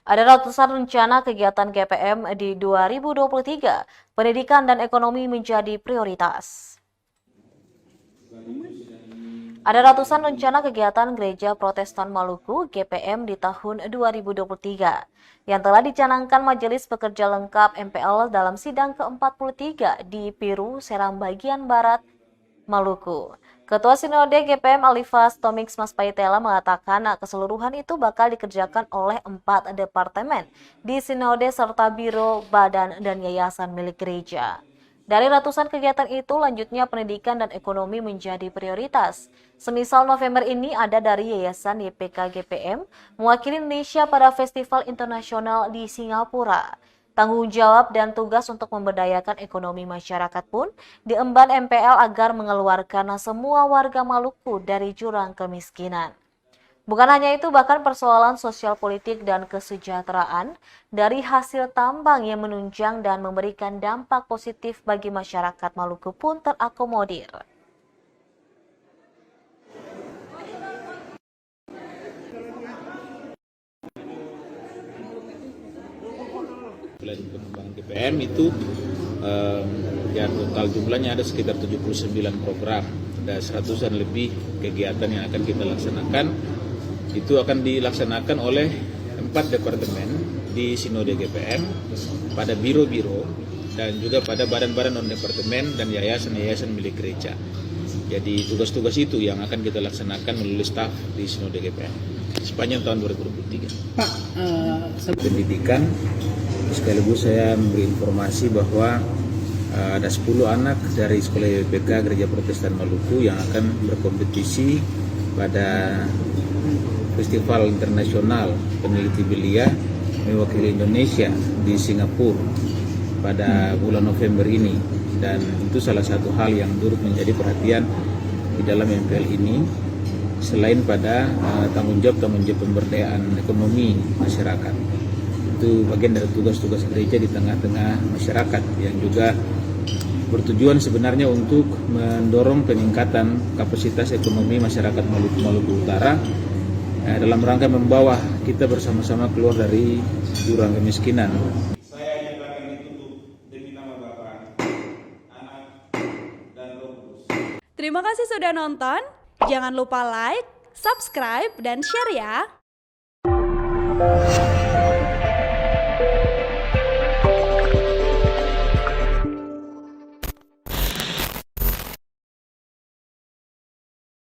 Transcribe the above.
Ada ratusan rencana kegiatan GPM di 2023, pendidikan dan ekonomi menjadi prioritas. Ada ratusan rencana kegiatan Gereja Protestan Maluku (GPM) di tahun 2023 yang telah dicanangkan Majelis Pekerja Lengkap MPL dalam sidang ke-43 di Piru, Seram bagian Barat, Maluku. Ketua Sinode GPM Alifas Tomix Mas Paitela mengatakan keseluruhan itu bakal dikerjakan oleh 4 departemen di Sinode serta biro, badan, dan yayasan milik gereja. Dari ratusan kegiatan itu, lanjutnya pendidikan dan ekonomi menjadi prioritas. Semisal November ini ada dari Yayasan YPK GPM mewakili Indonesia pada Festival Internasional di Singapura. Tanggung jawab dan tugas untuk memberdayakan ekonomi masyarakat pun diemban MPL agar mengeluarkan semua warga Maluku dari jurang kemiskinan. Bukan hanya itu, bahkan persoalan sosial politik dan kesejahteraan dari hasil tambang yang menunjang dan memberikan dampak positif bagi masyarakat Maluku pun terakomodir. Selain pengembangan GPM itu ya total jumlahnya ada sekitar 79 program, ada 100-an lebih kegiatan yang akan kita laksanakan. Itu akan dilaksanakan oleh 4 departemen di Sinode GPM, pada biro-biro dan juga pada badan-badan non-departemen dan yayasan-yayasan milik gereja. Jadi tugas-tugas itu yang akan kita laksanakan melalui staf di Sinode GPM sepanjang tahun 2023. Pak, pendidikan, sekaligus saya memberi informasi bahwa ada 10 anak dari Sekolah YPK Gereja Protestan Maluku yang akan berkompetisi pada Festival Internasional Peneliti Belia mewakili Indonesia di Singapura pada bulan November ini, dan itu salah satu hal yang turut menjadi perhatian di dalam MPL ini, selain pada tanggung jawab pemberdayaan ekonomi masyarakat. Itu bagian dari tugas-tugas gereja di tengah-tengah masyarakat yang juga bertujuan sebenarnya untuk mendorong peningkatan kapasitas ekonomi masyarakat Maluku Utara dalam rangka membawa kita bersama-sama keluar dari jurang kemiskinan. Saya nyatakan ditutup demi nama Bapa, Anak, dan Roh Kudus. Terima kasih sudah nonton. Jangan lupa like, subscribe, dan share ya.